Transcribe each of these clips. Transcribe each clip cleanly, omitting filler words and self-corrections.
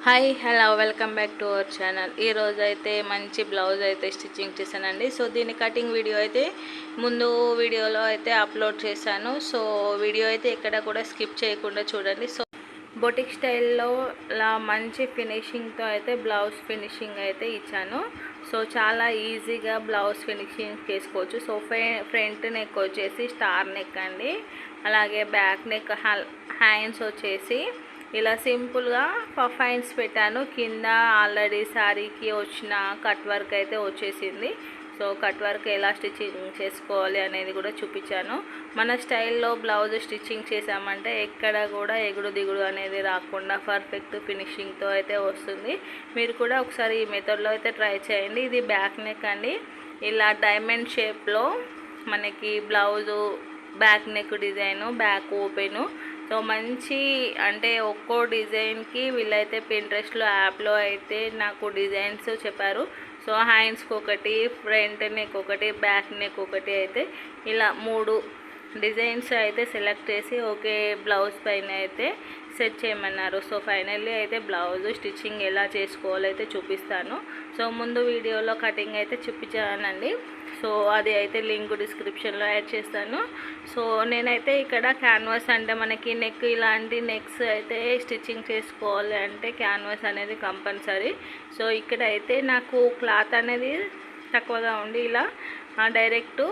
Hi hello welcome back to our channel. ఈరోజు అయితే మంచి బ్లౌజ్ అయితే స్టిచ్చింగ్ చేశానండి. సో దీని కటింగ్ వీడియో అయితే ముందు వీడియోలో అయితే అప్లోడ్ చేశాను. సో వీడియో అయితే ఎక్కడ కూడా స్కిప్ చేయకుండా చూడండి. సో బొటిక్ స్టైల్లో ఇలా మంచి ఫినిషింగ్తో అయితే బ్లౌజ్ ఫినిషింగ్ అయితే ఇచ్చాను. సో చాలా ఈజీగా బ్లౌజ్ ఫినిషింగ్ చేసుకోవచ్చు. సో ఫ్రంట్ నెక్ వచ్చేసి స్టార్ నెక్ అండి, అలాగే బ్యాక్ నెక్ హ్యాండ్స్ వచ్చేసి ఇలా సింపుల్గా పఫ్ హ్యాండ్స్ పెట్టాను. కింద ఆల్రెడీ శారీకి వచ్చిన కట్ వర్క్ అయితే వచ్చేసింది. సో కట్ వర్క్ ఎలా స్టిచ్చింగ్ చేసుకోవాలి అనేది కూడా చూపించాను. మన స్టైల్లో బ్లౌజ్ స్టిచ్చింగ్ చేసామంటే ఎక్కడ కూడా ఎగుడు దిగుడు అనేది రాకుండా పర్ఫెక్ట్ ఫినిషింగ్తో అయితే వస్తుంది. మీరు కూడా ఒకసారి ఈ మెథడ్లో అయితే ట్రై చేయండి. ఇది బ్యాక్ నెక్ అండి, ఇలా డైమండ్ షేప్లో మనకి blouse back neck design, back open. So మంచి అంటే ఒక్కో డిజైన్కి వీళ్ళైతే పింట్రెస్ట్లో యాప్లో అయితే నాకు డిజైన్స్ చెప్పారు. సో హ్యాండ్స్కి ఒకటి, ఫ్రంట్ నెక్ ఒకటి, బ్యాక్ నెక్ ఒకటి అయితే ఇలా 3 డిజైన్స్ అయితే సెలెక్ట్ చేసి ఒకే బ్లౌజ్ పైన అయితే సెట్ చేయమన్నారు. సో ఫైనల్లీ అయితే బ్లౌజ్ స్టిచ్చింగ్ ఎలా చేసుకోవాలో అయితే చూపిస్తాను. సో ముందు వీడియోలో కటింగ్ అయితే చూపించానండి. సో అది అయితే లింక్ డిస్క్రిప్షన్లో యాడ్ చేస్తాను. సో నేనైతే ఇక్కడ క్యాన్వాస్ అంటే మనకి నెక్ ఇలాంటి నెక్స్ అయితే స్టిచ్చింగ్ చేసుకోవాలి అంటే క్యాన్వాస్ అనేది కంపల్సరీ. సో ఇక్కడ అయితే నాకు క్లాత్ అనేది తక్కువగా ఉండి ఇలా డైరెక్ట్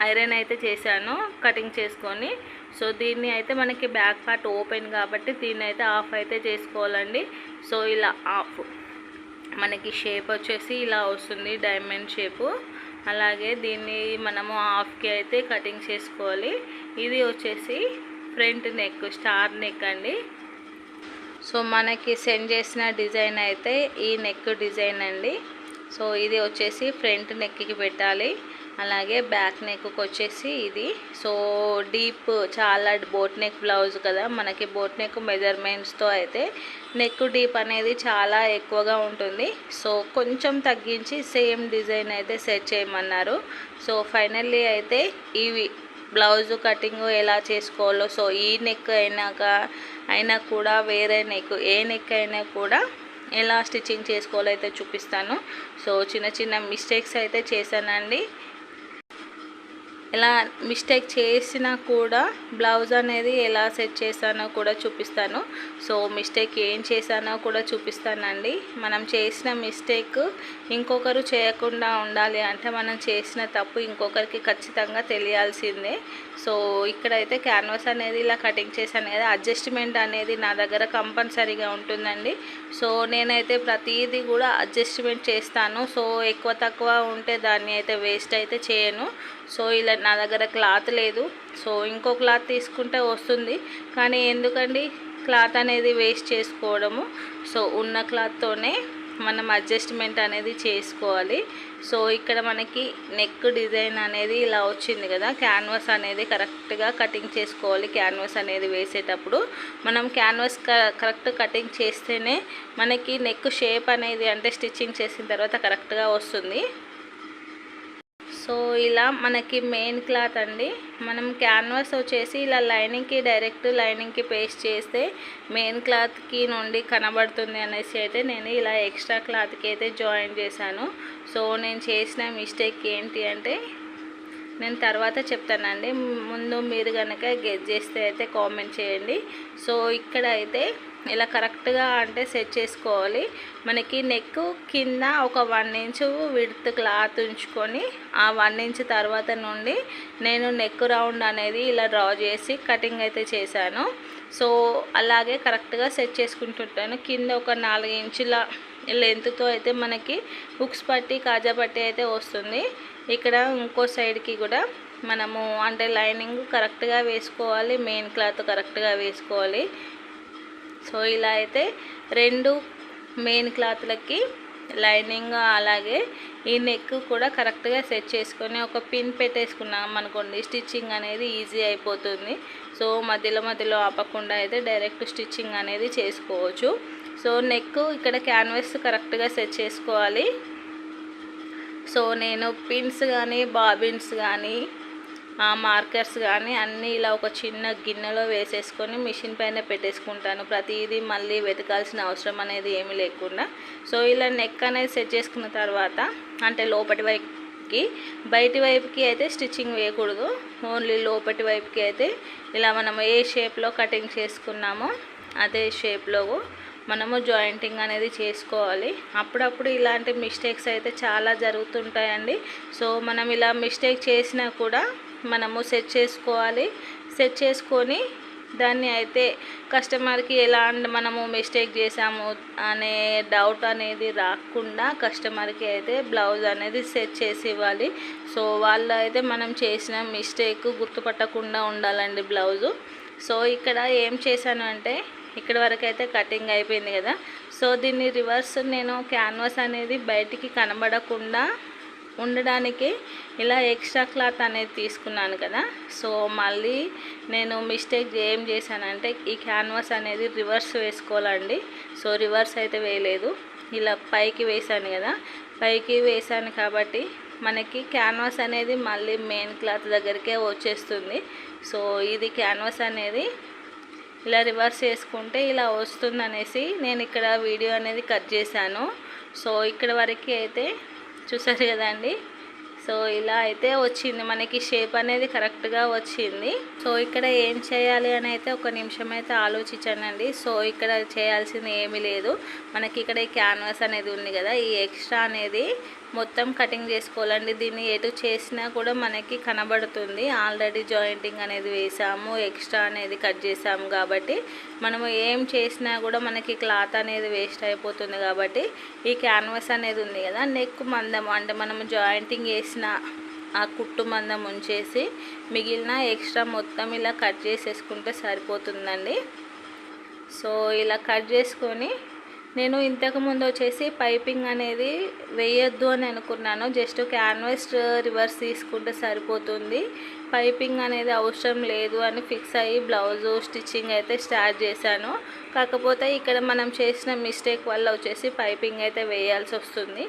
ఐరన్ అయితే చేశాను కటింగ్ చేసుకొని. సో దీన్ని అయితే మనకి బ్యాక్ పార్ట్ ఓపెన్ కాబట్టి దీన్ని అయితే ఆఫ్ అయితే చేసుకోవాలండి. సో ఇలా ఆఫ్ మనకి షేప్ వచ్చేసి ఇలా వస్తుంది, డైమండ్ షేపు. అలాగే దీన్ని మనము హాఫ్కి అయితే కటింగ్ చేసుకోవాలి. ఇది వచ్చేసి ఫ్రంట్ నెక్ స్టార్ నెక్ అండి. సో మనకి సెండ్ చేసిన డిజైన్ అయితే ఈ నెక్ డిజైన్ అండి. సో ఇది వచ్చేసి ఫ్రంట్ నెక్కి పెట్టాలి. అలాగే బ్యాక్ నెక్కి వచ్చేసి ఇది. సో డీప్ చాలా బోట్ నెక్ బ్లౌజ్ కదా, మనకి బోట్ నెక్ మెజర్మెంట్స్తో అయితే నెక్ డీప్ అనేది చాలా ఎక్కువగా ఉంటుంది. సో కొంచెం తగ్గించి సేమ్ డిజైన్ అయితే సెట్ చేయమన్నారు. సో ఫైనల్లీ అయితే ఇవి బ్లౌజ్ కటింగ్ ఎలా చేసుకోవాలో, సో ఈ నెక్ అయినా కూడా వేరే నెక్ ఏ నెక్ అయినా కూడా ఎలా స్టిచ్చింగ్ చేసుకోవాలో అయితే చూపిస్తాను. సో చిన్న చిన్న మిస్టేక్స్ అయితే చేశానండి. ఇలా మిస్టేక్ చేసినా కూడా బ్లౌజ్ అనేది ఎలా సెట్ చేశానో కూడా చూపిస్తాను. సో మిస్టేక్ ఏం చేశానో కూడా చూపిస్తానండి. మనం చేసిన మిస్టేక్ ఇంకొకరు చేయకుండా ఉండాలి అంటే మనం చేసిన తప్పు ఇంకొకరికి ఖచ్చితంగా తెలియాల్సిందే. సో ఇక్కడైతే క్యాన్వాస్ అనేది ఇలా కటింగ్ చేశాను కదా, అడ్జస్ట్మెంట్ అనేది నా దగ్గర కంపల్సరీగా ఉంటుందండి. సో నేనైతే ప్రతిదీ కూడా అడ్జస్ట్మెంట్ చేస్తాను. సో ఎక్కువ తక్కువ ఉంటే దాన్ని అయితే వేస్ట్ అయితే చేయను. సో ఇలా నా దగ్గర క్లాత్ లేదు, సో ఇంకో క్లాత్ తీసుకుంటే వస్తుంది. కానీ ఎందుకండి క్లాత్ అనేది వేస్ట్ చేసుకోవడము. సో ఉన్న క్లాత్తోనే మనం అడ్జస్ట్మెంట్ అనేది చేసుకోవాలి. సో ఇక్కడ మనకి నెక్ డిజైన్ అనేది ఇలా వచ్చింది కదా, క్యాన్వాస్ అనేది కరెక్ట్గా కటింగ్ చేసుకోవాలి. క్యాన్వాస్ అనేది వేసేటప్పుడు మనం క్యాన్వాస్ కరెక్ట్ కటింగ్ చేస్తేనే మనకి నెక్ షేప్ అనేది అంటే స్టిచ్చింగ్ చేసిన తర్వాత కరెక్ట్గా వస్తుంది. సో ఇలా మనకి మెయిన్ క్లాత్ అండి, మనం క్యాన్వాస్ వచ్చేసి ఇలా లైనింగ్కి డైరెక్ట్ లైనింగ్కి పేస్ట్ చేస్తే మెయిన్ క్లాత్కి నుండి కనబడుతుంది అనేసి అయితే నేను ఇలా ఎక్స్ట్రా క్లాత్కి అయితే జాయిన్ చేశాను. సో నేను చేసిన మిస్టేక్ ఏంటి అంటే నేను తర్వాత చెప్తానండి. ముందు మీరు కనుక గెస్ చేస్తే అయితే కామెంట్ చేయండి. సో ఇక్కడ అయితే ఇలా కరెక్ట్గా అంటే సెట్ చేసుకోవాలి. మనకి నెక్ కింద ఒక 1 ఇంచ్ విడ్త్ క్లాత్ ఉంచుకొని ఆ 1 ఇంచ్ తర్వాత నుండి నేను నెక్ రౌండ్ అనేది ఇలా డ్రా చేసి కటింగ్ అయితే చేశాను. సో అలాగే కరెక్ట్గా సెట్ చేసుకుంటుంటాను. కింద ఒక 4 ఇంచుల లెంత్తో అయితే మనకి హుక్స్ పట్టి కాజా పట్టి అయితే వస్తుంది. ఇక్కడ ఇంకో సైడ్కి కూడా మనము అంటే లైనింగ్ కరెక్ట్గా వేసుకోవాలి, మెయిన్ క్లాత్ కరెక్ట్గా వేసుకోవాలి. సో ఇలా అయితే 2 మెయిన్ క్లాత్లకి లైనింగ్ అలాగే ఈ నెక్ కూడా కరెక్ట్గా సెట్ చేసుకొని ఒక పిన్ పెట్టేసుకున్నాం అనుకోండి, స్టిచ్చింగ్ అనేది ఈజీ అయిపోతుంది. సో మధ్యలో ఆపకుండా అయితే డైరెక్ట్ స్టిచ్చింగ్ అనేది చేసుకోవచ్చు. సో నెక్ ఇక్కడ క్యాన్వాస్ కరెక్ట్గా సెట్ చేసుకోవాలి. సో నేను పిన్స్ కానీ బాబిన్స్ కానీ మార్కర్స్ కానీ అన్నీ ఇలా ఒక చిన్న గిన్నెలో వేసేసుకొని మిషన్ పైన పెట్టేసుకుంటాను. ప్రతిదీ మళ్ళీ వెతకాల్సిన అవసరం అనేది ఏమీ లేకుండా. సో ఇలా నెక్ అనేది సెట్ చేసుకున్న తర్వాత అంటే లోపటి వైపుకి బయటి వైపుకి అయితే స్టిచ్చింగ్ వేయకూడదు. ఓన్లీ లోపటి వైపుకి అయితే ఇలా మనం ఏ షేప్లో కటింగ్ చేసుకున్నామో అదే షేప్లో మనము జాయింటింగ్ అనేది చేసుకోవాలి. అప్పుడప్పుడు ఇలాంటి మిస్టేక్స్ అయితే చాలా జరుగుతుంటాయండి. సో మనం ఇలా మిస్టేక్ చేసినా కూడా మనము సెట్ చేసుకోవాలి. సెట్ చేసుకొని దాన్ని అయితే కస్టమర్కి ఎలా మనము మిస్టేక్ చేసాము అనే డౌట్ అనేది రాకుండా కస్టమర్కి అయితే బ్లౌజ్ అనేది సెట్ చేసి ఇవ్వాలి. సో వాళ్ళు అయితే మనం చేసిన మిస్టేక్ గుర్తుపట్టకుండా ఉండాలండి బ్లౌజు. సో ఇక్కడ ఏం చేశాను అంటే ఇక్కడ వరకు అయితే కటింగ్ అయిపోయింది కదా. సో దీన్ని రివర్స్ నేను క్యాన్వాస్ అనేది బయటికి కనబడకుండా ఉండడానికి ఇలా ఎక్స్ట్రా క్లాత్ అనేది తీసుకున్నాను కదా. సో మళ్ళీ నేను మిస్టేక్ ఏం చేశానంటే ఈ క్యాన్వాస్ అనేది రివర్స్ వేసుకోవాలండి. సో రివర్స్ అయితే వేయలేదు, ఇలా పైకి వేసాను కదా. పైకి వేసాను కాబట్టి మనకి క్యాన్వాస్ అనేది మళ్ళీ మెయిన్ క్లాత్ దగ్గరికే వచ్చేస్తుంది. సో ఇది క్యాన్వాస్ అనేది ఇలా రివర్స్ చేసుకుంటే ఇలా వస్తుందనేసి నేను ఇక్కడ వీడియో అనేది కట్ చేశాను. సో ఇక్కడ వరకు అయితే చూసారు కదండి. సో ఇలా అయితే వచ్చింది, మనకి షేప్ అనేది కరెక్ట్గా వచ్చింది. సో ఇక్కడ ఏం చేయాలి అని అయితే ఒక నిమిషం అయితే ఆలోచించానండి. సో ఇక్కడ చేయాల్సింది ఏమీ లేదు, మనకి ఇక్కడ ఈ క్యాన్వాస్ అనేది ఉంది కదా, ఈ ఎక్స్ట్రా అనేది మొత్తం కటింగ్ చేసుకోవాలండి. దీన్ని ఎటు చేసినా కూడా మనకి కనబడుతుంది. ఆల్రెడీ జాయింటింగ్ అనేది వేసాము, ఎక్స్ట్రా అనేది కట్ చేసాము కాబట్టి మనము ఏం చేసినా కూడా మనకి క్లాత్ అనేది వేస్ట్ అయిపోతుంది. కాబట్టి ఈ క్యాన్వాస్ అనేది ఉంది కదా, నెక్ మందం అంటే మనము జాయింటింగ్ వేసిన ఆ కుట్టు మందం ఉంచేసి మిగిలిన ఎక్స్ట్రా మొత్తం ఇలా కట్ చేసేసుకుంటే సరిపోతుందండి. సో ఇలా కట్ చేసుకొని నేను ఇంతకుముందు వచ్చేసి పైపింగ్ అనేది వేయొద్దు అని అనుకున్నాను. జస్ట్ క్యాన్వాస్ రివర్స్ తీసుకుంటే సరిపోతుంది, పైపింగ్ అనేది అవసరం లేదు అని ఫిక్స్ అయ్యి బ్లౌజు స్టిచ్చింగ్ అయితే స్టార్ట్ చేశాను. కాకపోతే ఇక్కడ మనం చేసిన మిస్టేక్ వల్ల వచ్చేసి పైపింగ్ అయితే వేయాల్సి వస్తుంది.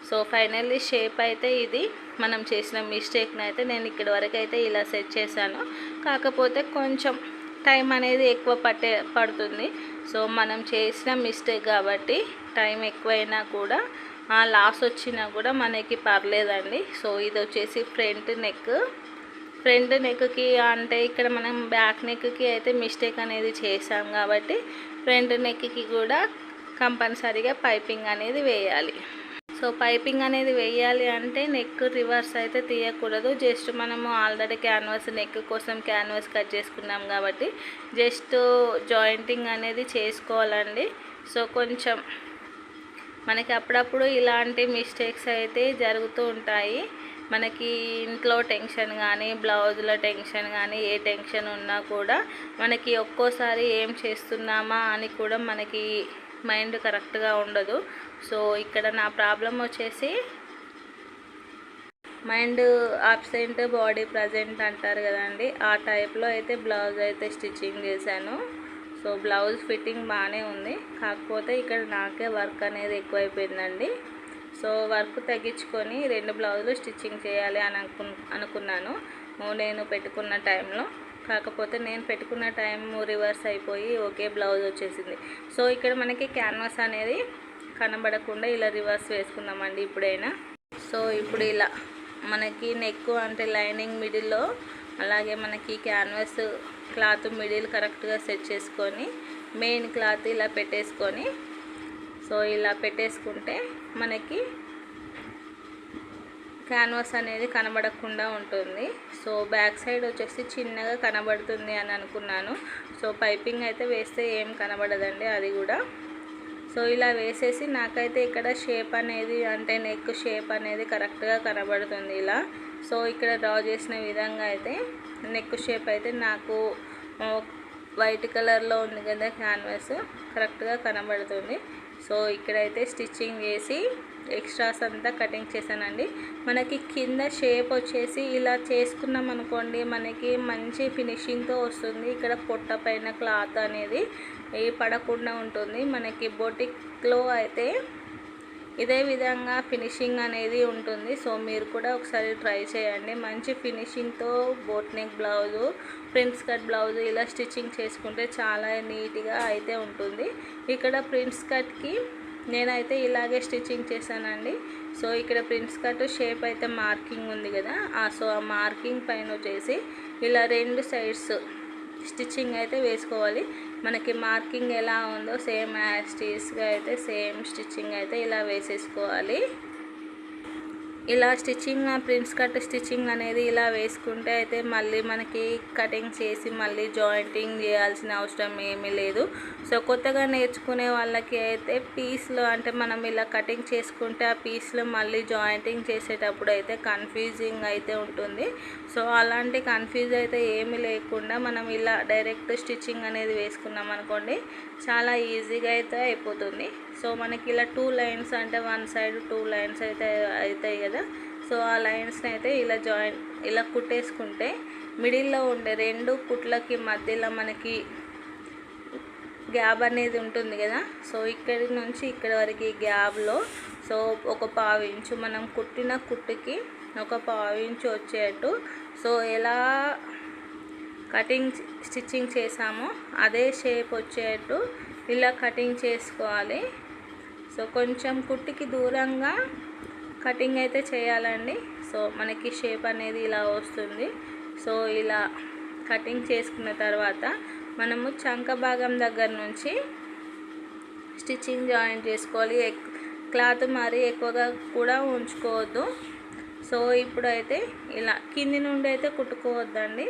సో ఫైనల్లీ షేప్ అయితే ఇది మనం చేసిన మిస్టేక్ని అయితే నేను ఇక్కడ వరకు అయితే ఇలా సెట్ చేశాను. కాకపోతే కొంచెం టైం అనేది ఎక్కువ పడుతుంది. సో మనం చేసిన మిస్టేక్ కాబట్టి టైం ఎక్కువైనా కూడా లాస్ వచ్చినా కూడా మనకి పర్లేదండి. సో ఇది వచ్చేసి ఫ్రంట్ నెక్కి అంటే ఇక్కడ మనం బ్యాక్ నెక్కి అయితే మిస్టేక్ అనేది చేసాం కాబట్టి ఫ్రంట్ నెక్కి కూడా కంపల్సరీగా పైపింగ్ అనేది వేయాలి. సో పైపింగ్ అనేది వేయాలి అంటే నెక్ రివర్స్ అయితే తీయకూడదు. జస్ట్ మనము ఆల్రెడీ క్యాన్వాస్ నెక్ కోసం క్యాన్వాస్ కట్ చేసుకున్నాం కాబట్టి జస్ట్ జాయింటింగ్ అనేది చేసుకోవాలండి. సో కొంచెం మనకి అప్పుడప్పుడు ఇలాంటి మిస్టేక్స్ అయితే జరుగుతూ ఉంటాయి. మనకి ఇంట్లో టెన్షన్ కానీ బ్లౌజుల టెన్షన్ కానీ ఏ టెన్షన్ ఉన్నా కూడా మనకి ఒక్కోసారి ఏం చేస్తున్నామా అని కూడా మనకి మైండ్ కరెక్ట్గా ఉండదు. సో ఇక్కడ నా ప్రాబ్లం వచ్చేసి మైండ్ ఆబ్సెంట్ బాడీ ప్రజెంట్ అంటారు కదండి, ఆ టైప్లో అయితే బ్లౌజ్ అయితే స్టిచ్చింగ్ చేశాను. సో బ్లౌజ్ ఫిట్టింగ్ బాగానే ఉంది, కాకపోతే ఇక్కడ నాకే వర్క్ అనేది ఎక్కువైపోయిందండి. సో వర్క్ తగ్గించుకొని 2 బ్లౌజులు స్టిచ్చింగ్ చేయాలి అని అనుకున్నాను నేను పెట్టుకున్న టైంలో. కాకపోతే నేను పెట్టుకున్న టైం రివర్స్ అయిపోయి ఒకే బ్లౌజ్ వచ్చేసింది. సో ఇక్కడ మనకి క్యాన్వాస్ అనేది కనబడకుండా ఇలా రివర్స్ వేసుకుందామండి ఇప్పుడైనా. సో ఇప్పుడు ఇలా మనకి నెక్ అంటే లైనింగ్ మిడిల్లో, అలాగే మనకి క్యాన్వాస్ క్లాత్ మిడిల్ కరెక్ట్గా సెట్ చేసుకొని మెయిన్ క్లాత్ ఇలా పెట్టేసుకొని, సో ఇలా పెట్టేసుకుంటే మనకి క్యాన్వాస్ అనేది కనబడకుండా ఉంటుంది. సో బ్యాక్ సైడ్ వచ్చేసి చిన్నగా కనబడుతుంది అని అనుకున్నాను. సో పైపింగ్ అయితే వేస్తే ఏం కనబడదండి అది కూడా. సో ఇలా వేసేసి నాకైతే ఇక్కడ షేప్ అనేది అంటే నెక్ షేప్ అనేది కరెక్ట్గా కనబడుతుంది ఇలా. సో ఇక్కడ డ్రా చేసిన విధంగా అయితే నెక్ షేప్ అయితే నాకు వైట్ కలర్లో ఉంది కదా క్యాన్వాస్, కరెక్ట్గా కనబడుతుంది. సో ఇక్కడైతే స్టిచ్చింగ్ చేసి ఎక్స్ట్రాస్ అంతా కటింగ్ చేశానండి. మనకి కింద షేప్ వచ్చేసి ఇలా చేసుకున్నాం అనుకోండి మనకి మంచి ఫినిషింగ్తో వస్తుంది. ఇక్కడ పొట్ట పైన క్లాత్ అనేది పడకుండా ఉంటుంది. మనకి బొటిక్లో అయితే ఇదే విధంగా ఫినిషింగ్ అనేది ఉంటుంది. సో మీరు కూడా ఒకసారి ట్రై చేయండి. మంచి ఫినిషింగ్తో boat neck blouse, prince cut blouse ఇలా స్టిచ్చింగ్ చేసుకుంటే చాలా నీట్గా అయితే ఉంటుంది. ఇక్కడ ప్రిన్స్ కట్కి నేనైతే ఇలాగే స్టిచ్చింగ్ చేశానండి. సో ఇక్కడ ప్రిన్స్ కట్ షేప్ అయితే మార్కింగ్ ఉంది కదా, సో ఆ మార్కింగ్ పైన వచ్చేసి ఇలా 2 సైడ్స్ స్టిచ్చింగ్ అయితే వేసుకోవాలి. మనకి మార్కింగ్ ఎలా ఉందో సేమ్ యాజ్ టీస్గా అయితే సేమ్ స్టిచ్చింగ్ అయితే ఇలా వేసేసుకోవాలి. ఇలా స్టిచ్చింగ్ ప్రిన్స్ కట్ స్టిచ్చింగ్ అనేది ఇలా వేసుకుంటే అయితే మళ్ళీ మనకి కటింగ్ చేసి మళ్ళీ జాయింటింగ్ చేయాల్సిన అవసరం ఏమీ లేదు. సో కొత్తగా నేర్చుకునే వాళ్ళకి అయితే పీస్లో అంటే మనం ఇలా కటింగ్ చేసుకుంటే ఆ పీస్లో మళ్ళీ జాయింటింగ్ చేసేటప్పుడు అయితే కన్ఫ్యూజింగ్ అయితే ఉంటుంది. సో అలాంటి కన్ఫ్యూజ్ అయితే ఏమీ లేకుండా మనం ఇలా డైరెక్ట్ స్టిచ్చింగ్ అనేది వేసుకున్నాం అనుకోండి, చాలా ఈజీగా అయితే అయిపోతుంది. సో మనకి ఇలా 2 లైన్స్ అంటే 1 సైడ్ 2 లైన్స్ అయితే అవుతాయి కదా. సో ఆ లైన్స్ని అయితే ఇలా కుట్టేసుకుంటే మిడిల్లో ఉండే 2 కుట్లకి మధ్యలో మనకి గ్యాప్ అనేది ఉంటుంది కదా. సో ఇక్కడి నుంచి ఇక్కడి వరకు ఈ గ్యాప్లో సో ఒక 1/2 ఇంచు మనం కుట్టిన కుట్టుకి ఒక 1/2 ఇంచు వచ్చేట్టు సో ఎలా కటింగ్ స్టిచ్చింగ్ చేసామో అదే షేప్ వచ్చేట్టు ఇలా కటింగ్ చేసుకోవాలి. సో కొంచెం కుట్టుకి దూరంగా కటింగ్ అయితే చేయాలండి. సో మనకి షేప్ అనేది ఇలా వస్తుంది. సో ఇలా కటింగ్ చేసుకున్న తర్వాత మనము చంక భాగం దగ్గర నుంచి స్టిచ్చింగ్ జాయిన్ చేసుకోవాలి. క్లాత్ మరీ ఎక్కువగా కూడా ఉంచుకోవద్దు. సో ఇప్పుడైతే ఇలా కింది నుండి అయితే కుట్టుకోవద్దండి.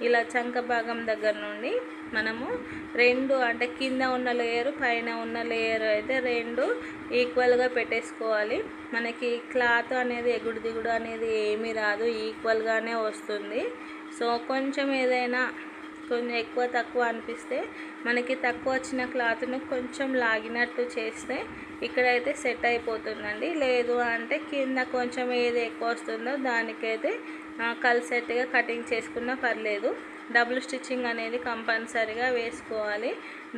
ఇలా చంక భాగం దగ్గర నుండి మనము 2 అంటే కింద ఉన్న లేయర్ పైన ఉన్న లేయర్ అయితే 2 ఈక్వల్గా పెట్టేసుకోవాలి. మనకి క్లాత్ అనేది ఎగుడు దిగుడు అనేది ఏమీ రాదు, ఈక్వల్గానే వస్తుంది. సో కొంచెం ఏదైనా కొంచెం ఎక్కువ తక్కువ అనిపిస్తే మనకి తక్కువ వచ్చిన క్లాత్ను కొంచెం లాగినట్టు చేస్తే ఇక్కడైతే సెట్ అయిపోతుందండి. లేదు అంటే కింద కొంచెం ఏది ఎక్కువ వస్తుందో దానికైతే కలిసేట్టుగా కటింగ్ చేసుకున్నా పర్లేదు. డబుల్ స్టిచ్చింగ్ అనేది కంపల్సరీగా వేసుకోవాలి.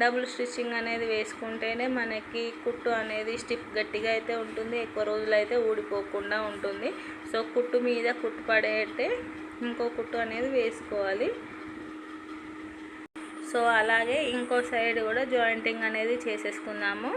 డబుల్ స్టిచ్చింగ్ అనేది వేసుకుంటేనే మనకి కుట్టు అనేది స్టిప్ గట్టిగా అయితే ఉంటుంది, ఎక్కువ రోజులు అయితే ఊడిపోకుండా ఉంటుంది. సో కుట్టు మీద కుట్టు పడేటే ఇంకో కుట్టు అనేది వేసుకోవాలి. సో అలాగే ఇంకో సైడ్ కూడా జాయింటింగ్ అనేది చేసేసుకుందాము.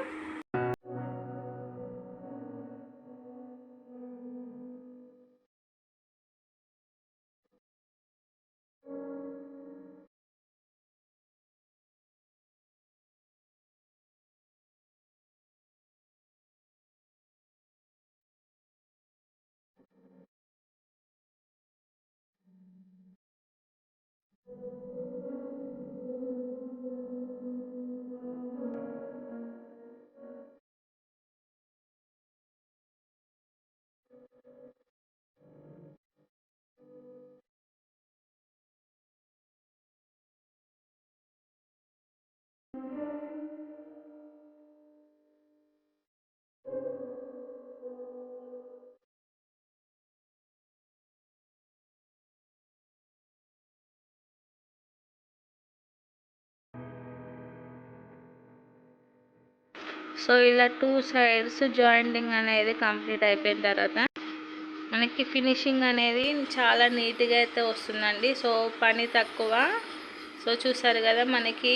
సో ఇలా 2 సైడ్స్ జాయింటింగ్ అనేది కంప్లీట్ అయిపోయిన తర్వాత మనకి ఫినిషింగ్ అనేది చాలా నీట్గా అయితే వస్తుందండి. సో పని తక్కువ. సో చూసారు కదా, మనకి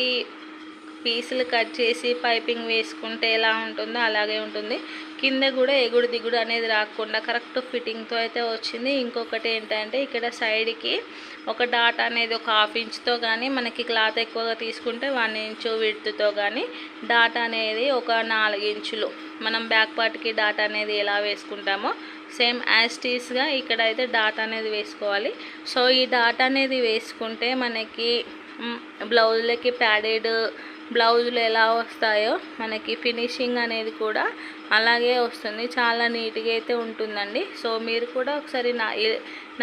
పీసులు కట్ చేసి పైపింగ్ వేసుకుంటే ఎలా ఉంటుందో అలాగే ఉంటుంది. కింద కూడా ఎగుడు దిగుడు అనేది రాకుండా కరెక్ట్ ఫిట్టింగ్తో అయితే వచ్చింది. ఇంకొకటి ఏంటంటే ఇక్కడ సైడ్కి ఒక డాట్ అనేది ఒక 1/2 ఇంచ్తో కానీ, మనకి క్లాత్ ఎక్కువగా తీసుకుంటే 1 ఇంచు విడ్త్తో కానీ డాట్ అనేది ఒక 4 ఇంచులు మనం బ్యాక్ పార్ట్కి డాట్ అనేది ఎలా వేసుకుంటామో సేమ్ యాజ్ టీస్గా ఇక్కడ అయితే డాట్ అనేది వేసుకోవాలి. సో ఈ డాట్ అనేది వేసుకుంటే మనకి బ్లౌజులకి ప్యాడెడ్ బ్లౌజులు ఎలా వస్తాయో మనకి ఫినిషింగ్ అనేది కూడా అలాగే వస్తుంది. చాలా నీట్గా అయితే ఉంటుందండి. సో మీరు కూడా ఒకసారి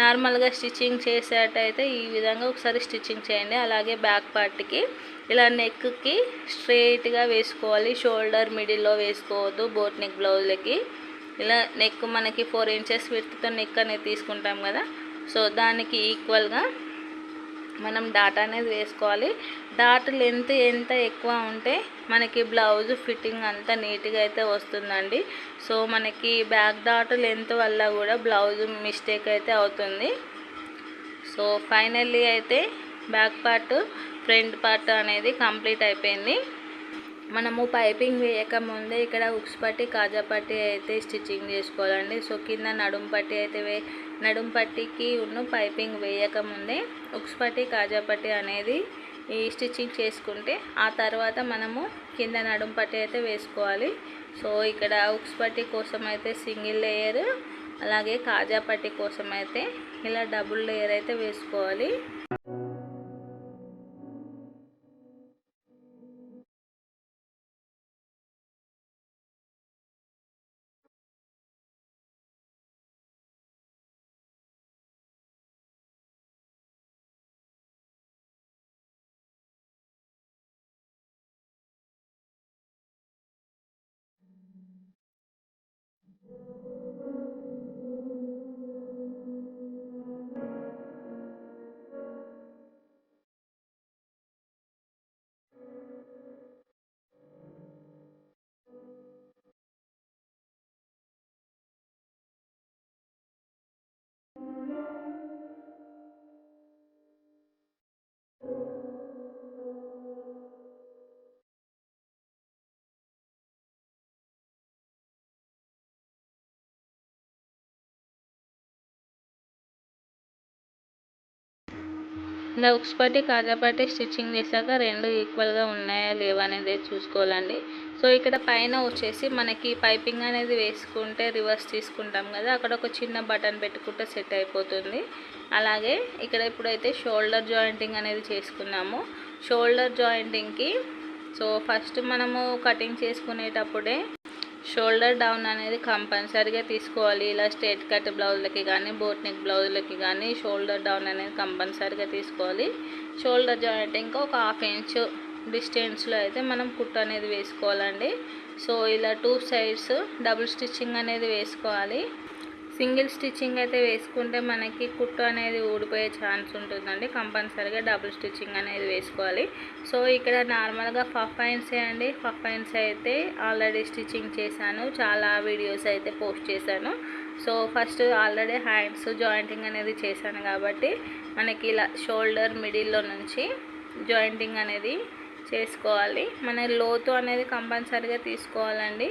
నార్మల్గా స్టిచ్చింగ్ చేసేటైతే ఈ విధంగా ఒకసారి స్టిచ్చింగ్ చేయండి. అలాగే బ్యాక్ పార్ట్కి ఇలా నెక్కి స్ట్రైట్గా వేసుకోవాలి. షోల్డర్ మిడిల్లో వేసుకోవద్దు. బోట్ నెక్ బ్లౌజులకి ఇలా నెక్ మనకి 4 ఇంచెస్ విడ్త్తో నెక్ అనేది తీసుకుంటాం కదా. సో దానికి ఈక్వల్గా మనం డాట్ అనేది వేసుకోవాలి. డాట్ లెంత్ ఎంత ఎక్కువ ఉంటే మనకి బ్లౌజ్ ఫిట్టింగ్ అంతా నీట్గా అయితే వస్తుందండి. సో మనకి బ్యాక్ డాట్ లెంత్ వల్ల కూడా బ్లౌజ్ మిస్టేక్ అయితే అవుతుంది. సో ఫైనల్లీ అయితే బ్యాక్ పార్ట్ ఫ్రంట్ పార్ట్ అనేది కంప్లీట్ అయిపోయింది. మనము పైపింగ్ వేయక ముందే ఇక్కడ ఉక్స్ పట్టి కాజా పట్టి అయితే స్టిచ్చింగ్ చేసుకోవాలండి. సో కింద నడుం పట్టి అయితే నడుం పట్టికి పైపింగ్ వేయక ముందే ఉక్స్ పట్టి కాజా పట్టి అనేది ఈ స్టిచ్చింగ్ చేసుకుంటే ఆ తర్వాత మనము కింద నడుం పట్టి అయితే వేసుకోవాలి. సో ఇక్కడ ఉక్స్ పట్టి కోసం అయితే సింగిల్ లేయర్, అలాగే కాజా పట్టి కోసం అయితే ఇలా డబుల్ లేయర్ అయితే వేసుకోవాలి. ఇలా ఉక్స్ పట్టి కాజా పట్టి స్టిచ్చింగ్ చేశాక రెండు ఈక్వల్గా ఉన్నాయా లేవా అనేది చూసుకోవాలండి. సో ఇక్కడ పైన వచ్చేసి మనకి పైపింగ్ అనేది వేసుకుంటే రివర్స్ తీసుకుంటాం కదా, అక్కడ ఒక చిన్న బటన్ పెట్టుకుంటే సెట్ అయిపోతుంది. అలాగే ఇక్కడ ఇప్పుడైతే షోల్డర్ జాయింటింగ్ అనేది చేసుకున్నాము. షోల్డర్ జాయింటింగ్కి సో ఫస్ట్ మనము కటింగ్ చేసుకునేటప్పుడే షోల్డర్ డౌన్ అనేది కంపల్సరీగా తీసుకోవాలి. ఇలా స్ట్రేట్ కట్ బ్లౌజ్లకి కానీ బోట్ నెక్ బ్లౌజ్లకి కానీ షోల్డర్ డౌన్ అనేది కంపల్సరీగా తీసుకోవాలి. షోల్డర్ జాయింటింగ్ ఒక 1/2 ఇంచ్ డిస్టెన్స్లో అయితే మనం కుట్టు అనేది వేసుకోవాలండి. సో ఇలా 2 సైడ్స్ డబుల్ స్టిచ్చింగ్ అనేది వేసుకోవాలి. సింగిల్ స్టిచ్చింగ్ అయితే వేసుకుంటే మనకి కుట్టు అనేది ఊడిపోయే ఛాన్స్ ఉంటుందండి. కంపల్సరీగా డబుల్ స్టిచ్చింగ్ అనేది వేసుకోవాలి. సో ఇక్కడ నార్మల్గా పఫ్ హ్యాండ్సే అండి. పఫ్ హ్యాండ్స్ అయితే ఆల్రెడీ స్టిచ్చింగ్ చేశాను, చాలా వీడియోస్ అయితే పోస్ట్ చేశాను. So first already hands jointing అనేది చేశాను కాబట్టి మనకి ఇలా షోల్డర్ మిడిల్లో నుంచి జాయింటింగ్ అనేది చేసుకోవాలి. మన లోతు అనేది కంపల్సరీగా తీసుకోవాలండి.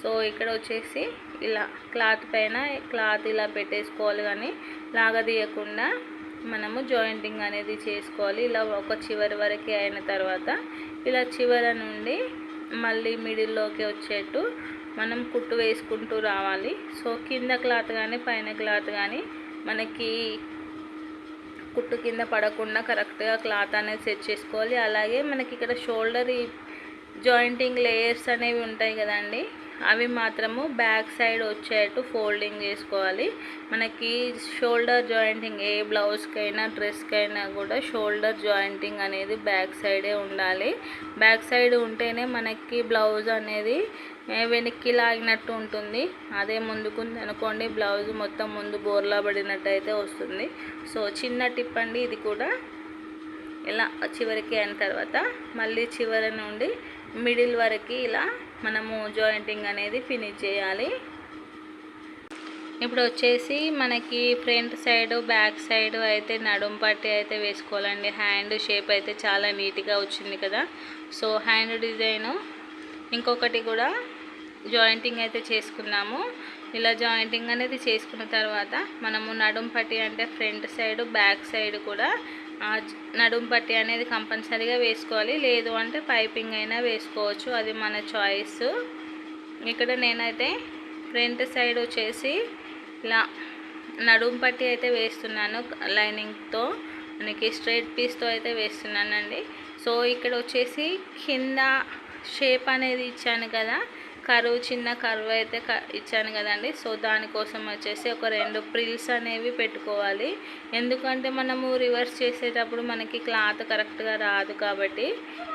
సో ఇక్కడ వచ్చేసి ఇలా క్లాత్ పైన క్లాత్ ఇలా పెట్టేసుకోవాలి, కానీ లాగదీయకుండా మనము జాయింటింగ్ అనేది చేసుకోవాలి. ఇలా ఒక చివరి వరకు అయిన తర్వాత ఇలా చివరి నుండి మళ్ళీ మిడిల్లోకి వచ్చేట్టు మనం కుట్టు వేసుకుంటూ రావాలి. సో కింద క్లాత్ కానీ పైన క్లాత్ కానీ మనకి కుట్టు కింద పడకుండా కరెక్ట్గా క్లాత్ అనేది సెట్ చేసుకోవాలి. అలాగే మనకి ఇక్కడ షోల్డర్ జాయింటింగ్ లేయర్స్ అనేవి ఉంటాయి కదండి, అవి మాత్రము బ్యాక్ సైడ్ వచ్చేట్టు ఫోల్డింగ్ చేసుకోవాలి. మనకి షోల్డర్ జాయింటింగ్ ఏ బ్లౌజ్కైనా డ్రెస్కైనా కూడా షోల్డర్ జాయింటింగ్ అనేది బ్యాక్ సైడే ఉండాలి. బ్యాక్ సైడ్ ఉంటేనే మనకి బ్లౌజ్ అనేది వెనక్కి లాగినట్టు ఉంటుంది. అదే ముందుకుంది అనుకోండి బ్లౌజ్ మొత్తం ముందు బోర్లా పడినట్టు అయితే వస్తుంది. సో చిన్న టిప్ అండి ఇది కూడా. ఇలా చివరికి అయిన తర్వాత మళ్ళీ చివరి నుండి మిడిల్ వరకు ఇలా మనము జాయింటింగ్ అనేది ఫినిష్ చేయాలి. ఇప్పుడు వచ్చేసి మనకి ఫ్రంట్ సైడ్ బ్యాక్ సైడ్ అయితే నడుం పట్టి అయితే వేసుకోవాలండి. హ్యాండ్ షేప్ అయితే చాలా నీట్గా వచ్చింది కదా. సో హ్యాండ్ డిజైన్ ఇంకొకటి కూడా జాయింటింగ్ అయితే చేసుకున్నాము. ఇలా జాయింటింగ్ అనేది చేసుకున్న తర్వాత మనము నడుం పట్టి అంటే ఫ్రంట్ సైడ్ బ్యాక్ సైడ్ కూడా నడుం పట్టి అనేది కంపల్సరీగా వేసుకోవాలి. లేదు అంటే పైపింగ్ అయినా వేసుకోవచ్చు, అది మన చాయిస్. ఇక్కడ నేనైతే ఫ్రంట్ సైడ్ వచ్చేసి ఇలా నడుం పట్టి అయితే వేస్తున్నాను. లైనింగ్తో మనకి స్ట్రైట్ పీస్తో అయితే వేస్తున్నానండి. సో ఇక్కడ వచ్చేసి కింద షేప్ అనేది ఇచ్చాను కదా, కరువు చిన్న కరువు అయితే ఇచ్చాను కదండి. సో దానికోసం వచ్చేసి ఒక 2 ప్రిల్స్ అనేవి పెట్టుకోవాలి. ఎందుకంటే మనము రివర్స్ చేసేటప్పుడు మనకి క్లాత్ కరెక్ట్గా రాదు కాబట్టి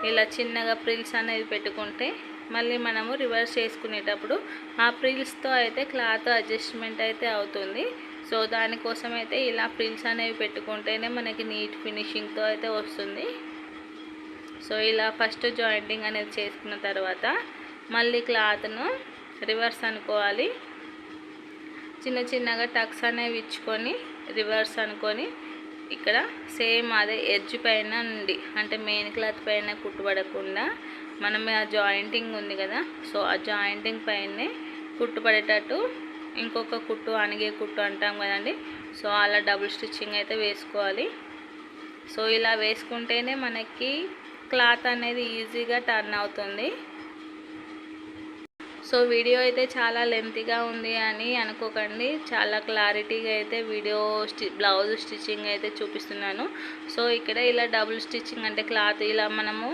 ఇలా చిన్నగా ప్రిల్స్ అనేవి పెట్టుకుంటే మళ్ళీ మనము రివర్స్ చేసుకునేటప్పుడు ఆ ప్రిల్స్తో అయితే క్లాత్ అడ్జస్ట్మెంట్ అయితే అవుతుంది. సో దానికోసం అయితే ఇలా ప్రిల్స్ అనేవి పెట్టుకుంటేనే మనకి నీట్ ఫినిషింగ్తో అయితే వస్తుంది. సో ఇలా ఫస్ట్ జాయింటింగ్ అనేది చేసుకున్న తర్వాత మళ్ళీ క్లాత్ను రివర్స్ అనుకోవాలి. చిన్న చిన్నగా టక్స్ అనేవి ఇచ్చుకొని రివర్స్ అనుకొని ఇక్కడ సేమ్ అదే ఎడ్జ్ పైన నుండి అంటే మెయిన్ క్లాత్ పైన కుట్టుపడకుండా మనం ఆ జాయింటింగ్ ఉంది కదా, సో ఆ జాయింటింగ్ పైనే కుట్టుపడేటట్టు ఇంకొక కుట్టు అణిగే కుట్టు అంటాం కదండి, సో అలా డబుల్ స్టిచ్చింగ్ అయితే వేసుకోవాలి. సో ఇలా వేసుకుంటేనే మనకి క్లాత్ అనేది ఈజీగా టర్న్ అవుతుంది. సో వీడియో అయితే చాలా లెంతీగా ఉంది అని అనుకోకండి, చాలా క్లారిటీగా అయితే బ్లౌజ్ స్టిచ్చింగ్ అయితే చూపిస్తున్నాను. సో ఇక్కడ ఇలా డబుల్ స్టిచ్చింగ్ అంటే క్లాత్ ఇలా మనము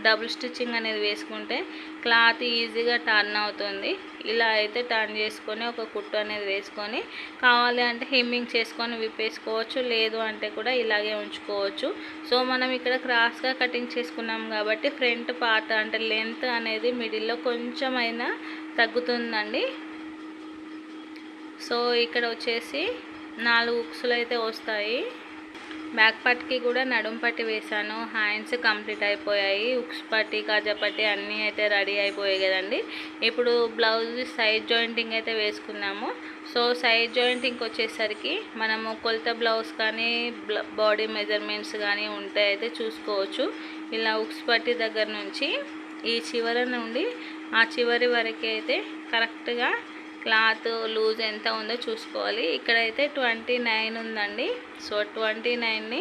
డబుల్ స్టిచ్చింగ్ అనేది వేసుకుంటే క్లాత్ ఈజీగా టర్న్ అవుతుంది. ఇలా అయితే టర్న్ చేసుకొని ఒక కుట్టు అనేది వేసుకొని కావాలి అంటే హెమ్మింగ్ చేసుకొని విప్పేసుకోవచ్చు, లేదు అంటే కూడా ఇలాగే ఉంచుకోవచ్చు. సో మనం ఇక్కడ క్రాస్గా కటింగ్ చేసుకున్నాం కాబట్టి ఫ్రంట్ పార్ట్ అంటే లెంత్ అనేది మిడిల్లో కొంచెం అయినా తగ్గుతుందండి. సో ఇక్కడ వచ్చేసి 4 ఉక్సులు అయితే వస్తాయి. బ్యాక్ పట్టికి కూడా నడుం పట్టి వేసాను. హ్యాండ్స్ కంప్లీట్ అయిపోయాయి. ఉక్స్ పట్టి కాజా పట్టి అన్నీ అయితే రెడీ అయిపోయాయి కదండి. ఇప్పుడు బ్లౌజ్ సైడ్ జాయింటింగ్ అయితే వేసుకున్నాము. సో సైడ్ జాయింటింగ్కి వచ్చేసరికి మనము కొలత బ్లౌజ్ కానీ బాడీ మెజర్మెంట్స్ కానీ ఉంటే అయితే చూసుకోవచ్చు. ఇలా ఉక్స్ పట్టి దగ్గర నుంచి ఈ చివరి నుండి ఆ చివరి వరకు అయితే కరెక్ట్గా క్లాత్ లూజ్ ఎంత ఉందో చూసుకోవాలి. ఇక్కడైతే 29 ఉందండి. సో 29ని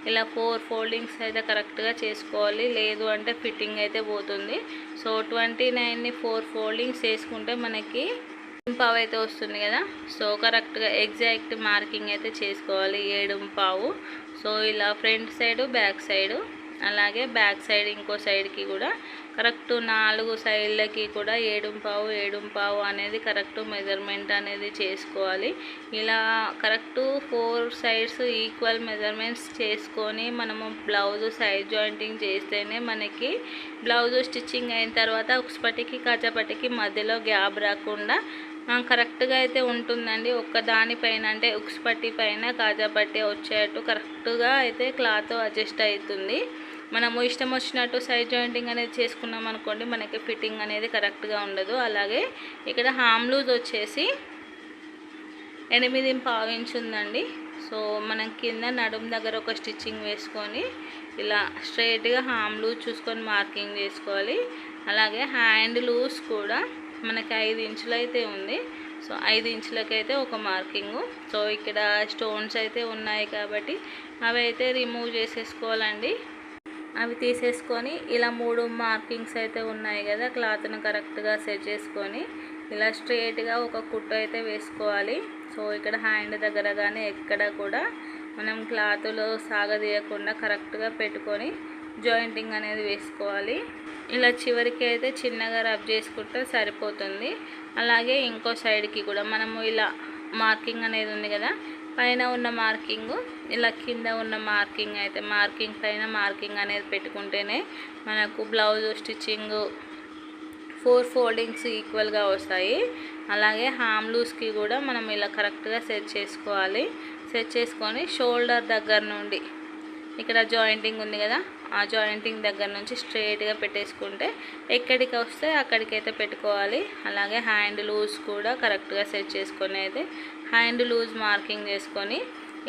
ఇలా 4 ఫోల్డింగ్స్ అయితే కరెక్ట్గా చేసుకోవాలి, లేదు అంటే ఫిట్టింగ్ అయితే పోతుంది. సో 29ని 4 ఫోల్డింగ్స్ చేసుకుంటే మనకి పావు అయితే వస్తుంది కదా. సో కరెక్ట్గా ఎగ్జాక్ట్ మార్కింగ్ అయితే చేసుకోవాలి 7 సో ఇలా ఫ్రంట్ సైడు బ్యాక్ సైడు అలాగే బ్యాక్ సైడ్ ఇంకో సైడ్కి కూడా కరెక్ట్ 4 సైడ్లకి కూడా 7 అనేది కరెక్ట్ మెజర్మెంట్ అనేది చేసుకోవాలి. ఇలా కరెక్ట్ 4 సైడ్స్ ఈక్వల్ మెజర్మెంట్స్ చేసుకొని మనము బ్లౌజ్ సైడ్ జాయింటింగ్ చేస్తేనే మనకి బ్లౌజ్ స్టిచ్చింగ్ అయిన తర్వాత ఉక్స్ పట్టికి కాజా పట్టికి మధ్యలో గ్యాప్ రాకుండా కరెక్ట్గా అయితే ఉంటుందండి. ఒక్కదానిపైన అంటే ఉక్స్ పట్టి పైన కాజా పట్టి వచ్చేటట్టు కరెక్ట్గా అయితే క్లాత్ అడ్జస్ట్ అవుతుంది. మనము ఇష్టం వచ్చినట్టు సైడ్ జాయింటింగ్ అనేది చేసుకున్నాం అనుకోండి, మనకి ఫిట్టింగ్ అనేది కరెక్ట్గా ఉండదు. అలాగే ఇక్కడ హామ్ లూజ్ వచ్చేసి 8.5 ఇంచ్ ఉందండి. సో మనం కింద నడుం దగ్గర ఒక స్టిచ్చింగ్ వేసుకొని ఇలా స్ట్రైట్గా హామ్ లూజ్ చూసుకొని మార్కింగ్ చేసుకోవాలి. అలాగే హ్యాండ్ లూజ్ కూడా మనకి 5 ఇంచులు అయితే ఉంది. సో 5 ఇంచులకైతే ఒక మార్కింగు. సో ఇక్కడ స్టోన్స్ అయితే ఉన్నాయి కాబట్టి అవి అయితే రిమూవ్ చేసేసుకోవాలండి. అవి తీసేసుకొని ఇలా 3 మార్కింగ్స్ అయితే ఉన్నాయి కదా, క్లాత్ను కరెక్ట్గా సెట్ చేసుకొని ఇలా స్ట్రైట్గా ఒక కుట్టు అయితే వేసుకోవాలి. సో ఇక్కడ హ్యాండ్ దగ్గర కానీ ఎక్కడ కూడా మనం క్లాత్లో సాగదీయకుండా కరెక్ట్గా పెట్టుకొని జాయింటింగ్ అనేది వేసుకోవాలి. ఇలా చివరికి అయితే చిన్నగా రబ్ చేసుకుంటే సరిపోతుంది. అలాగే ఇంకో సైడ్కి కూడా మనము ఇలా మార్కింగ్ అనేది ఉంది కదా, పైన ఉన్న మార్కింగ్ ఇలా కింద ఉన్న మార్కింగ్ అయితే మార్కింగ్ పైన మార్కింగ్ అనేది పెట్టుకుంటేనే మనకు బ్లౌజ్ స్టిచ్చింగ్ 4 ఫోల్డింగ్స్ ఈక్వల్గా వస్తాయి. అలాగే హామ్ లూజ్కి కూడా మనం ఇలా కరెక్ట్గా సెట్ చేసుకోవాలి. సెట్ చేసుకొని షోల్డర్ దగ్గర నుండి ఇక్కడ జాయింటింగ్ ఉంది కదా, ఆ జాయింటింగ్ దగ్గర నుంచి స్ట్రైట్గా పెట్టేసుకుంటే ఎక్కడికి వస్తే అక్కడికైతే పెట్టుకోవాలి. అలాగే హ్యాండ్ లూజ్ కూడా కరెక్ట్గా సెట్ చేసుకొని అయితే హ్యాండ్ లూజ్ మార్కింగ్ చేసుకొని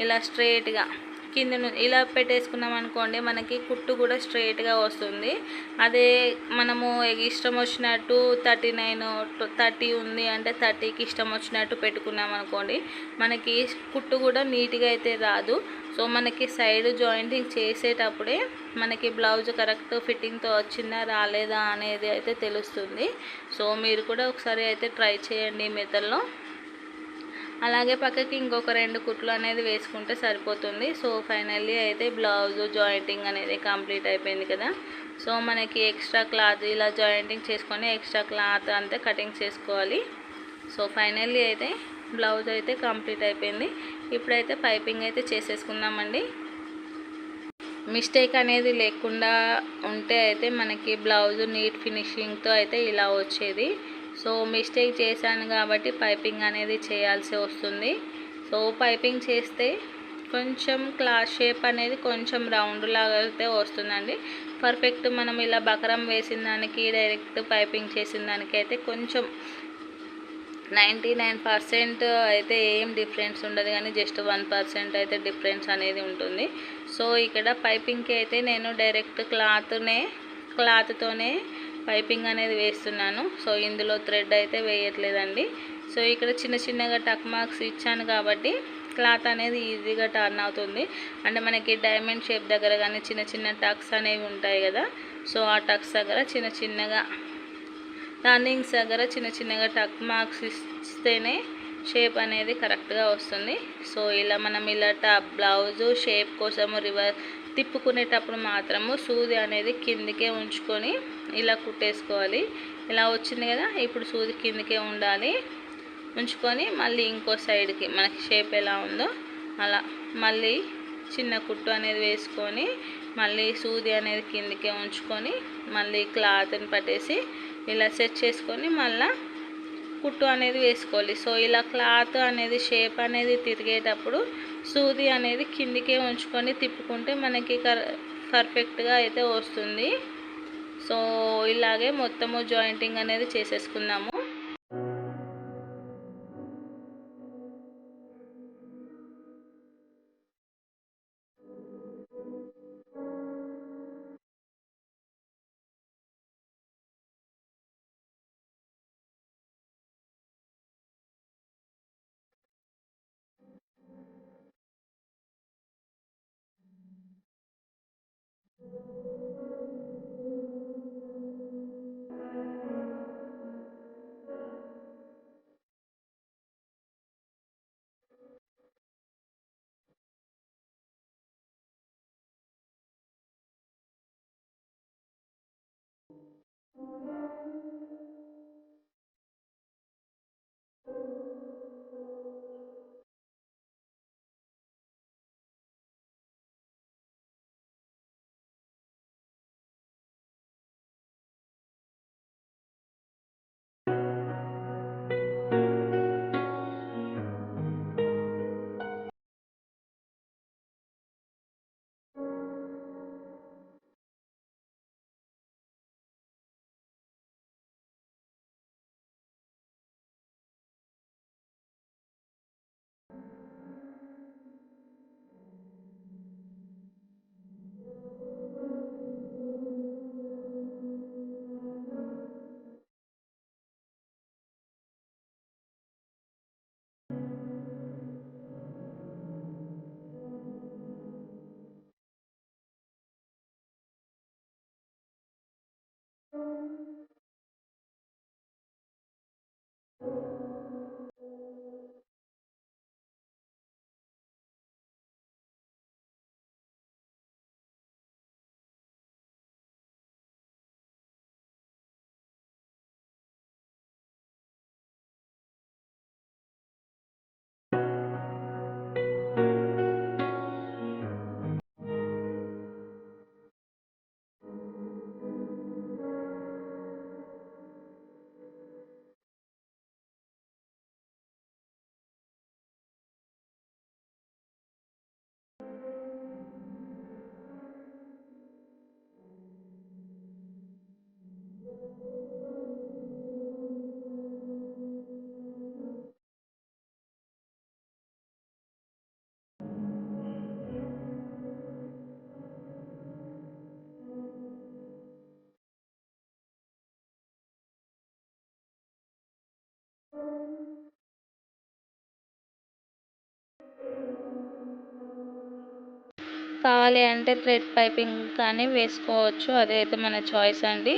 ఇలా స్ట్రైట్గా కింద ఇలా పెట్టేసుకున్నాం అనుకోండి, మనకి కుట్టు కూడా స్ట్రైట్గా వస్తుంది. అదే మనము ఇష్టం వచ్చినట్టు 30 ఉంది అంటే 30కి ఇష్టం వచ్చినట్టు పెట్టుకున్నాం అనుకోండి, మనకి కుట్టు కూడా నీట్గా అయితే రాదు. సో మనకి సైడ్ జాయింటింగ్ చేసేటప్పుడే మనకి బ్లౌజ్ కరెక్ట్ ఫిట్టింగ్తో వచ్చిందా రాలేదా అనేది అయితే తెలుస్తుంది. సో మీరు కూడా ఒకసారి అయితే ట్రై చేయండి ఈ మెథడ్లో. అలాగే పక్కకి ఇంకొక 2 కుట్లు అనేది వేసుకుంటే సరిపోతుంది. సో ఫైనల్లీ అయితే బ్లౌజ్ జాయింటింగ్ అనేది కంప్లీట్ అయిపోయింది కదా. సో మనకి ఎక్స్ట్రా క్లాత్ ఇలా జాయింటింగ్ చేసుకొని ఎక్స్ట్రా క్లాత్ అంతా కటింగ్ చేసుకోవాలి. సో ఫైనల్లీ అయితే బ్లౌజ్ అయితే కంప్లీట్ అయిపోయింది. ఇప్పుడైతే పైపింగ్ అయితే చేసేసుకుందామండి. మిస్టేక్ అనేది లేకుండా ఉంటే అయితే మనకి బ్లౌజ్ నీట్ ఫినిషింగ్తో అయితే ఇలా వచ్చేది. సో మిస్టేక్ చేశాను కాబట్టి పైపింగ్ అనేది చేయాల్సి వస్తుంది. సో పైపింగ్ చేస్తే కొంచెం క్లాత్ షేప్ అనేది కొంచెం రౌండ్ లాగా అయితే వస్తుందండి. పర్ఫెక్ట్ మనం ఇలా బకరం వేసిన దానికి డైరెక్ట్ పైపింగ్ చేసిన దానికి అయితే కొంచెం 99% అయితే ఏం డిఫరెన్స్ ఉండదు, కానీ జస్ట్ 1% అయితే డిఫరెన్స్ అనేది ఉంటుంది. సో ఇక్కడ పైపింగ్కి అయితే నేను డైరెక్ట్ క్లాత్తోనే పైపింగ్ అనేది వేస్తున్నాను. సో ఇందులో థ్రెడ్ అయితే వేయట్లేదండి. సో ఇక్కడ చిన్న చిన్నగా టక్ మార్క్స్ ఇచ్చాను కాబట్టి క్లాత్ అనేది ఈజీగా టర్న్ అవుతుంది. అంటే మనకి డైమండ్ షేప్ దగ్గర కానీ చిన్న చిన్న టక్స్ అనేవి ఉంటాయి కదా, సో ఆ టక్స్ దగ్గర చిన్న చిన్నగా టర్నింగ్స్ దగ్గర చిన్న చిన్నగా టక్ మార్క్స్ ఇస్తేనే షేప్ అనేది కరెక్ట్గా వస్తుంది. సో ఇలా మనం ఇలా బ్లౌజు షేప్ కోసము తిప్పుకునేటప్పుడు మాత్రము సూది అనేది కిందికే ఉంచుకొని ఇలా కుట్టేసుకోవాలి. ఇలా వచ్చింది కదా, ఇప్పుడు సూది కిందికే ఉంచుకొని మళ్ళీ ఇంకో సైడ్కి మనకి షేప్ ఎలా ఉందో అలా మళ్ళీ చిన్న కుట్టు అనేది వేసుకొని మళ్ళీ సూది అనేది కిందికే ఉంచుకొని మళ్ళీ క్లాత్ని పట్టేసి ఇలా సెట్ చేసుకొని మళ్ళీ కుట్టు అనేది వేసుకోవాలి. సో ఇలా క్లాత్ అనేది షేప్ అనేది తిరిగేటప్పుడు సూది అనేది కిందికే ఉంచుకొని తిప్పుకుంటే మనకి పర్ఫెక్ట్గా అయితే వస్తుంది. సో ఇలాగే మొత్తము జాయింటింగ్ అనేది చేసేసుకుందాము. కావాలి అంటే థ్రెడ్ పైపింగ్ కానీ వేసుకోవచ్చు, అదైతే మన చాయిస్ అండి.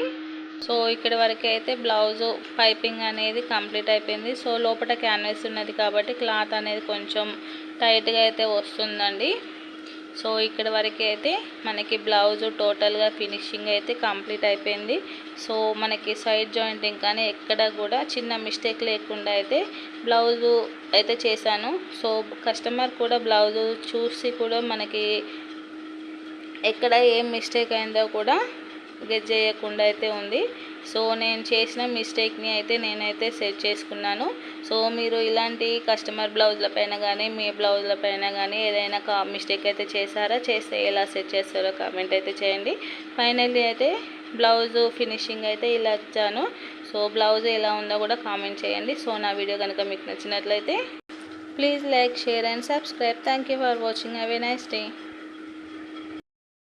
సో ఇక్కడ వరకు అయితే బ్లౌజు పైపింగ్ అనేది కంప్లీట్ అయిపోయింది. సో లోపల క్యాన్వాస్ ఉన్నది కాబట్టి క్లాత్ అనేది కొంచెం టైట్గా అయితే వస్తుందండి. సో ఇక్కడ వరకు అయితే మనకి బ్లౌజు టోటల్గా ఫినిషింగ్ అయితే కంప్లీట్ అయిపోయింది. సో మనకి సైడ్ జాయింటింగ్ కానీ ఎక్కడ కూడా చిన్న మిస్టేక్ లేకుండా అయితే బ్లౌజు అయితే చేశాను. సో కస్టమర్ కూడా బ్లౌజు చూసి కూడా మనకి ఎక్కడ ఏం మిస్టేక్ అయిందో కూడా గెస్ చేయకుండా అయితే ఉంది. సో నేను చేసిన మిస్టేక్ని అయితే నేనైతే సెట్ చేసుకున్నాను. సో మీరు ఇలాంటి కస్టమర్ బ్లౌజ్ల పైన కానీ మీ బ్లౌజ్ల పైన కానీ ఏదైనా మిస్టేక్ అయితే చేశారా, చేస్తే ఎలా సెట్ చేస్తారో కామెంట్ అయితే చేయండి. ఫైనల్లీ అయితే బ్లౌజ్ ఫినిషింగ్ అయితే ఇలా ఇచ్చాను. సో బ్లౌజ్ ఎలా ఉందో కూడా కామెంట్ చేయండి. సో నా వీడియో కనుక మీకు నచ్చినట్లయితే please like, share and subscribe. Thank you for watching. Have a nice day.